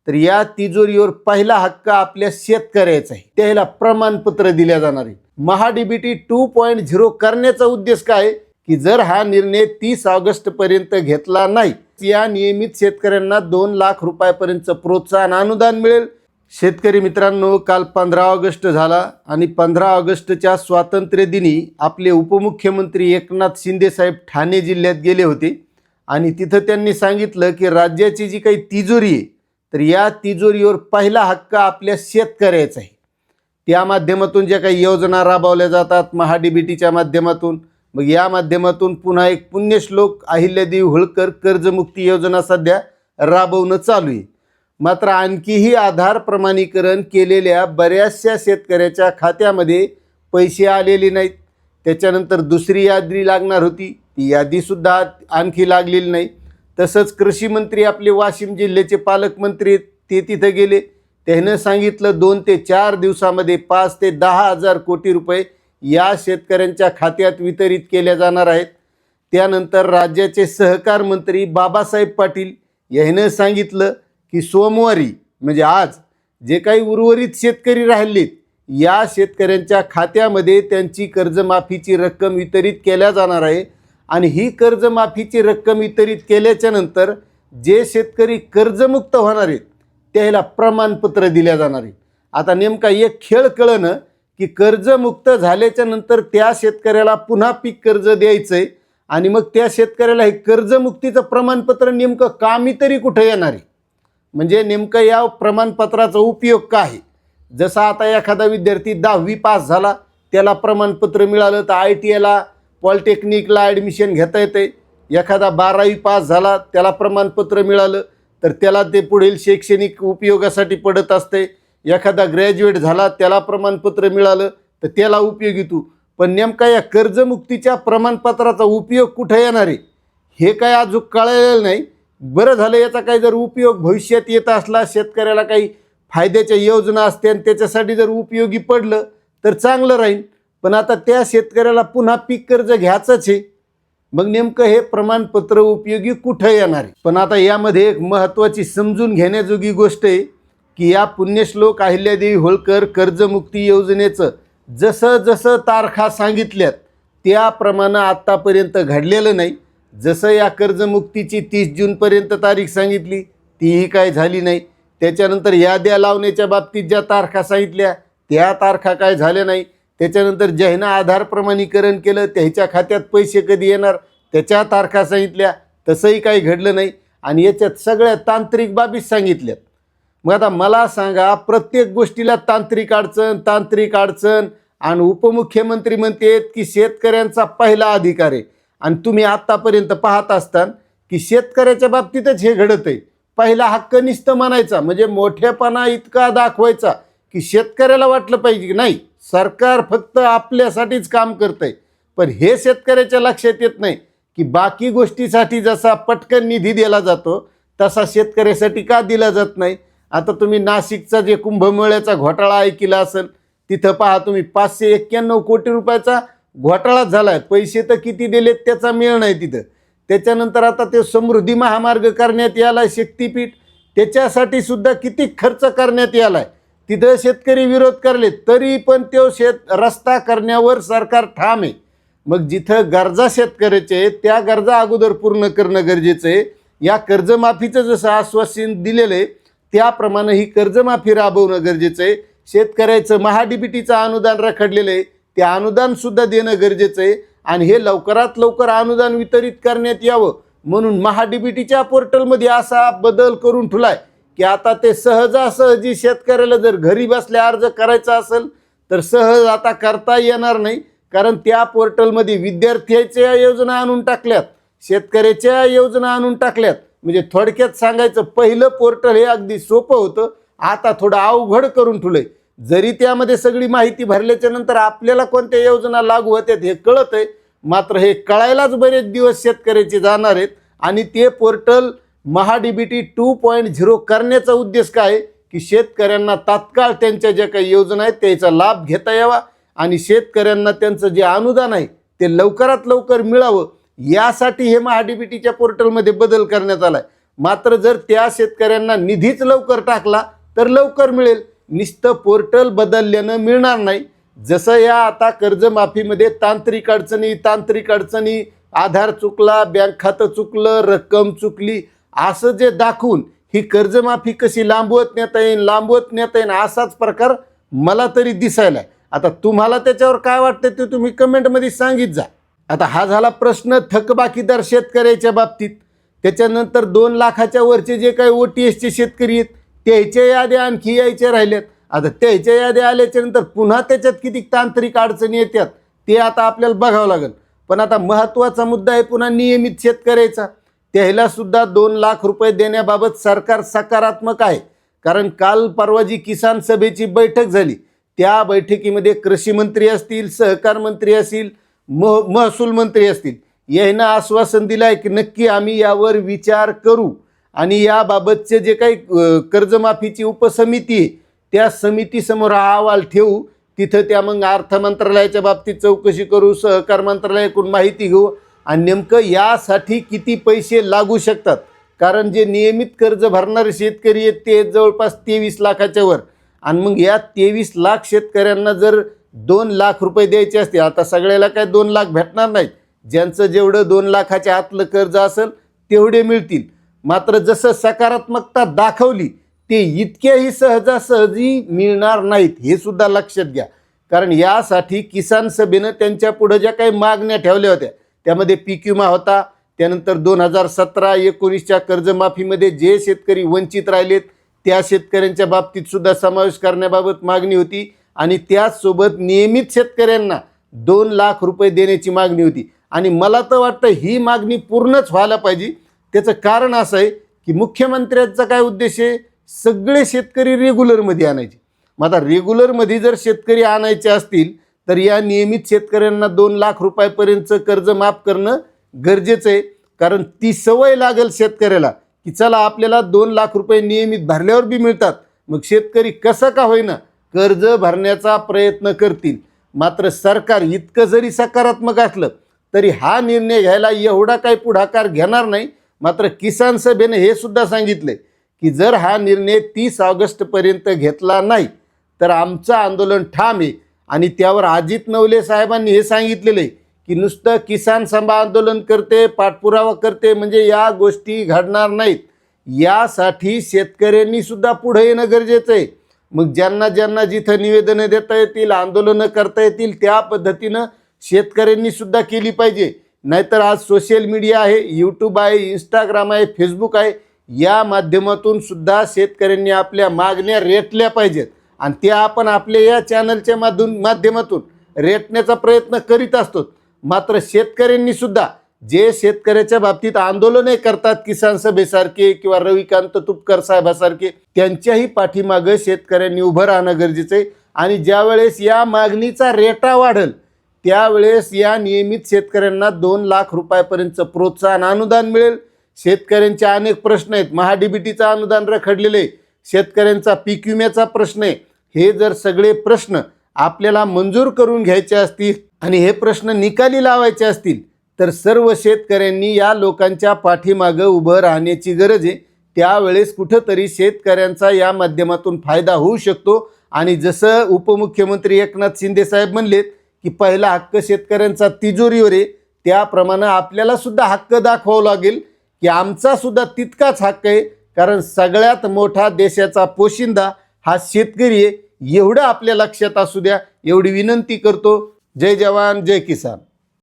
तर या तिजोरीवर पहिला हक्क आपल्या शेतकऱ्याचा आहे, त्याला प्रमाणपत्र दिल्या जाणार आहे। महाडीबीटी 2.0 करण्याचा उद्देश काय की जर हा निर्णय 30 ऑगस्ट पर्यंत घेतला नाही, या नियमित शेतकऱ्यांना 2 लाख रुपयापर्यंत प्रोत्साहन अनुदान मिळेल। शेतकरी मित्रांनो, काल 15 ऑगस्ट झाला आणि 15 ऑगस्टच्या स्वातंत्र्य दिनी आपले उपमुख्यमंत्री एकनाथ शिंदे साहेब ठाणे जिल्ह्यात गेले होते आणि तिथं त्यांनी सांगितलं की राज्याची जी काही तिजोरी आहे तर या तिजोरीवर पहिला हक्क आपल्या शेतकऱ्याचा आहे। त्या माध्यमातून ज्या काही योजना राबवल्या जातात महाडीबीटीच्या माध्यमातून, मग या माध्यमातून पुन्हा एक पुण्यश्लोक अहिल्यादेवी होळकर कर्जमुक्ती योजना सध्या राबवणं चालू आहे। मात्र आणखीही आधार प्रमाणीकरण केलेल्या बऱ्याचशा शेतकऱ्याच्या खात्यामध्ये पैसे आलेले नाहीत। त्याच्यानंतर दुसरी यादी लागणार होती, ती यादीसुद्धा आणखी लागलेली नाही। तसंच कृषी मंत्री आपले वाशिम जिल्ह्याचे पालकमंत्री ते तिथे गेले, त्यानं सांगितलं 2 ते 4 दिवसामध्ये 5 ते 10 हजार कोटी रुपये या शेतकऱ्यांच्या खात्यात वितरित केल्या जाणार आहेत। त्यानंतर राज्याचे सहकार मंत्री बाबासाहेब पाटील यानं सांगितलं की सोमवारी म्हणजे आज जे काही उर्वरित शेतकरी राहिलेत या शेतकऱ्यांच्या खात्यामध्ये त्यांची कर्जमाफीची रक्कम वितरित केल्या जाणार आहे आणि ही कर्जमाफीची रक्कम वितरित केल्याच्या नंतर जे शेतकरी कर्जमुक्त होणार आहेत त्याला प्रमाणपत्र दिल्या जाणार आहे। आता नेमका एक खेळ कळणं की कर्जमुक्त झाल्याच्या नंतर त्या शेतकऱ्याला पुन्हा पीक कर्ज द्यायचंय आणि मग त्या शेतकऱ्याला हे कर्जमुक्तीचं प्रमाणपत्र नेमकं कामी तरी कुठे येणार आहे, म्हणजे नेमकं या प्रमाणपत्राचा उपयोग काय आहे। जसा आता एखादा विद्यार्थी 10वी पास झाला त्याला प्रमाणपत्र मिळालं तर ITIला पॉलिटेक्निकला ॲडमिशन घेता येते। एखादा 12वी पास झाला त्याला प्रमाणपत्र मिळालं तर त्याला ते पुढील शैक्षणिक उपयोगासाठी पडत असते। एखादा ग्रॅज्युएट झाला त्याला प्रमाणपत्र मिळालं तर त्याला उपयोगी तू, पण नेमका या कर्जमुक्तीच्या प्रमाणपत्राचा उपयोग कुठे येणार आहे हे काय अजून कळलेलं नाही। बरं झालं, याचा काही जर उपयोग भविष्यात येत असला, शेतकऱ्याला काही फायद्याच्या योजना असते आणि त्याच्यासाठी जर उपयोगी पडलं तर चांगलं राहील, पण आता त्या शेतकऱ्याला पुन्हा पीक कर्ज घ्यायचंच आहे, मग नेमकं हे प्रमाणपत्र उपयोगी कुठं येणार आहे। पण आता यामध्ये एक महत्त्वाची समजून घेण्याजोगी गोष्ट आहे की या पुण्यश्लोक अहिल्यादेवी होळकर कर्जमुक्ती योजनेचं जसं जसं तारखा सांगितल्यात त्याप्रमाणे आत्तापर्यंत घडलेलं नाही। जसं या कर्जमुक्तीची 30 जूनपर्यंत तारीख सांगितली तीही काय झाली नाही। त्याच्यानंतर याद्या लावण्याच्या बाबतीत ज्या तारखा सांगितल्या त्या तारखा काय झाल्या नाही। त्याच्यानंतर ज्यानं आधार प्रमाणीकरण केलं त्याच्या खात्यात पैसे कधी येणार त्याच्या तारखा सांगितल्या, तसंही काही घडलं नाही आणि याच्यात सगळ्या तांत्रिक बाबीच सांगितल्यात। मग आता मला सांगा, प्रत्येक गोष्टीला तांत्रिक अडचण आणि उपमुख्यमंत्री म्हणतात की शेतकऱ्यांचा पहिला अधिकार आहे आणि तुम्ही आत्तापर्यंत पाहत असताना की शेतकऱ्याच्या बाबतीतच हे घडत आहे। पहिला हक्क नुसतं म्हणायचा म्हणजे मोठेपणा इतका दाखवायचा की शेतकऱ्याला वाटलं पाहिजे की नाही सरकार फक्त आपल्यासाठीच काम करतंय, पण हे शेतकऱ्याच्या लक्षात येत नाही की बाकी गोष्टीसाठी जसा पटकन निधी दिला जातो तसा शेतकऱ्यासाठी का दिला जात नाही। आता तुम्ही नाशिकचा जे कुंभमेळ्याचा घोटाळा ऐकला असेल, तिथं पहा तुम्ही 591 कोटी रुपयाचा घोटाळाच झाला आहे। पैसे तर किती दिलेत त्याचा मेळ नाही तिथं। त्याच्यानंतर आता ते समृद्धी महामार्ग करण्यात याला आहे, शक्तीपीठ, त्याच्यासाठी सुद्धा किती खर्च करण्यात याला आहे, तिथं शेतकरी विरोध करले तरी पण तो रस्ता करण्यावर सरकार ठाम आहे। मग जिथं गरजा शेतकऱ्याचे त्या गरजा अगोदर पूर्ण करणं गरजेचं आहे। या कर्जमाफीचं जसं आश्वासन दिलेलं आहे त्याप्रमाणे ही कर्जमाफी राबवणं गरजेचं आहे। शेतकऱ्याचं महाडीबीटीचं अनुदान रखडलेलं आहे, ते अनुदान सुद्धा देणं गरजेचं आहे आणि हे लवकरात लवकर अनुदान वितरित करण्यात यावं म्हणून महाडीबीटीच्या पोर्टलमध्ये असा बदल करून ठेवलाय की आता ते सहजासहजी शेतकऱ्याला जर घरी बसल्या अर्ज करायचा असेल तर सहज आता करता येणार नाही, कारण त्या पोर्टलमध्ये विद्यार्थ्याच्या योजना आणून टाकल्यात, शेतकऱ्याच्या योजना आणून टाकल्यात। म्हणजे थोडक्यात सांगायचं, पहिलं पोर्टल हे अगदी सोपं होतं, आता थोडं अवघड करून ठेवलंय। जरी त्यामध्ये सगळी माहिती भरल्याच्या नंतर आपल्याला कोणत्या योजना लागू होत्यात हे कळत आहे, मात्र हे कळायलाच बरेच दिवस शेतकऱ्याचे जाणार आहेत आणि ते पोर्टल महाडीबीटी 2.0 करण्याचा उद्देश काय आहे की शेतकऱ्यांना तात्काळ त्यांच्या ज्या काही योजना आहेत त्याचा लाभ घेता यावा आणि शेतकऱ्यांना त्यांचं जे अनुदान आहे ते लवकरात लवकर मिळावं यासाठी हे महाडीबीटीच्या पोर्टलमध्ये बदल करण्यात आलाय। मात्र जर त्या शेतकऱ्यांना निधीच लवकर टाकला तर लवकर मिळेल. नुसतं पोर्टल बदलल्यानं मिळणार नाही. जसं या आता कर्जमाफीमध्ये तांत्रिक अडचणी, आधार चुकला, बँक खातं चुकलं, रक्कम चुकली, असं जे दाखवून ही कर्जमाफी कशी लांबवत नेता येईल असाच प्रकार मला तरी दिसायला. आता तुम्हाला त्याच्यावर काय वाटतं ते तुम्ही कमेंटमध्ये सांगित जा. आता हा झाला प्रश्न थकबाकीदार शेतकऱ्याच्या बाबतीत. त्याच्यानंतर 2 लाखाच्या वरचे जे काही OTSचे शेतकरी आहेत त्याच्या याद्या आणखी यायच्या राहिल्यात. आता त्याच्या याद्या आल्याच्या नंतर पुन्हा त्याच्यात किती तांत्रिक अडचणी येतात ते आता आपल्याला बघावं लागेल. पण आता महत्त्वाचा मुद्दा आहे पुन्हा नियमित शेतकऱ्याचा. त्याला सुद्धा 2 लाख रुपये देण्याबाबत सरकार सकारात्मक आहे. कारण काल परवा जी किसान सभेची बैठक झाली त्या बैठकीमध्ये कृषी मंत्री असतील, सहकार मंत्री असतील, महसूल मंत्री असतील, यांना आश्वासन दिलं आहे की नक्की आम्ही यावर विचार करू आणि याबाबतचे जे काही कर्जमाफीची उपसमिती आहे त्या समितीसमोर हा अहवाल ठेवू. तिथं त्या मग अर्थ मंत्रालयाच्या बाबतीत चौकशी करू, सहकार मंत्रालयाकडून माहिती घेऊ आणि नेमकं यासाठी किती पैसे लागू शकतात. कारण जे नियमित कर्ज भरणारे शेतकरी आहेत ते जवळपास 23 लाखाच्या वर. आणि मग या 23 लाख शेतकऱ्यांना जर 2 लाख रुपये द्यायचे असते, आता सगळ्याला काय 2 लाख भेटणार नाहीत. ज्यांचं जेवढं 2 लाखाच्या आतलं कर्ज असेल तेवढे मिळतील. मात्र जसं सकारात्मकता दाखवली ते इतक्याही सहजासहजी मिळणार नाहीत हे सुद्धा लक्षात घ्या. कारण यासाठी किसान सभेनं त्यांच्या पुढे ज्या काही मागण्या ठेवल्या होत्या त्यामध्ये पीक विमा होता. त्यानंतर 2017-19च्या कर्जमाफीमध्ये जे शेतकरी वंचित राहिलेत त्या शेतकऱ्यांच्या बाबतीत सुद्धा समावेश करण्याबाबत मागणी होती. आणि त्याचसोबत नियमित शेतकऱ्यांना 2 लाख रुपये देण्याची मागणी होती. आणि मला तर वाटतं ही मागणी पूर्णच व्हायला पाहिजे. त्याचं कारण असं आहे की मुख्यमंत्र्यांचा काय उद्देश आहे, सगळे शेतकरी रेग्युलरमध्ये आणायचे. मग आता रेग्युलरमध्ये जर शेतकरी आणायचे असतील तर या नियमित शेतकऱ्यांना 2 लाख रुपयापर्यंतचं कर्ज माफ करणं गरजेचं आहे. कारण ती सवय लागेल शेतकऱ्याला की चला आपल्याला 2 लाख रुपये नियमित भरल्यावर बी मिळतात. मग शेतकरी कसं का होईना कर्ज भरण्याचा प्रयत्न करतील. मात्र सरकार इतकं जरी सकारात्मक असलं तरी हा निर्णय घ्यायला एवढा काही पुढाकार घेणार नाही. मात्र किसान सभेने हे सुद्धा सांगितले की जर हा निर्णय 30 ऑगस्टपर्यंत घेतला नाही तर आमचं आंदोलन ठाम आहे. आणि त्यावर अजित नवले साहेबांनी हे सांगितलेलं आहे की नुसतं किसान सभा आंदोलन करते, पाठपुरावा करते म्हणजे या गोष्टी घडणार नाहीत. यासाठी शेतकऱ्यांनी सुद्धा पुढे येणं गरजेचं आहे. मग ज्यांना जिथं निवेदनं देता येतील, आंदोलनं करता येतील त्या पद्धतीनं शेतकऱ्यांनी सुद्धा केली पाहिजे. नाहीतर आज सोशल मीडिया आहे, यूट्यूब आहे, इंस्टाग्राम आहे, फेसबुक आहे, या माध्यमातून सुद्धा शेतकऱ्यांनी आपल्या मागण्या रेटल्या पाहिजेत. आणि त्या आपण आपल्या या चॅनलच्या माध्यमातून रेटण्याचा प्रयत्न करीत असतो. मात्र शेतकऱ्यांनी सुद्धा जे शेतकऱ्याच्या बाबतीत आंदोलने करतात किसान सभेसारखे किंवा रविकांत तुपकर साहेबासारखे त्यांच्याही पाठीमागं शेतकऱ्यांनी उभं राहणं गरजेचं आहे. आणि ज्यावेळेस या मागणीचा रेटा वाढेल त्यावेळेस या नियमित शेतकऱ्यांना 2 लाख रुपयापर्यंतचं प्रोत्साहन अनुदान मिळेल. शेतकऱ्यांचे अनेक प्रश्न आहेत, महाडीबीटीचं अनुदान रखडलेलं आहे, शेतकऱ्यांचा पीक विम्याचा प्रश्न आहे. हे जर सगळे प्रश्न आपल्याला मंजूर करून घ्यायचे असतील आणि हे प्रश्न निकाली लावायचे असतील तर सर्व शेतकऱ्यांनी या लोकांच्या पाठीमागं उभं राहण्याची गरज आहे. त्यावेळेस कुठंतरी शेतकऱ्यांचा या माध्यमातून फायदा होऊ शकतो. आणि जसं उपमुख्यमंत्री एकनाथ शिंदे साहेब म्हणलेत की पहिला हक्क शेतकऱ्यांचा तिजोरीवर आहे, त्याप्रमाणे आपल्याला सुद्धा हक्क दाखवावा लागेल की आमचा सुद्धा तितकाच हक्क आहे. कारण सगळ्यात मोठा देशाचा पोशिंदा हा शेतकरी आहे, एवढं आपल्या लक्षात असू द्या एवढी विनंती करतो. जय जवान जय किसान.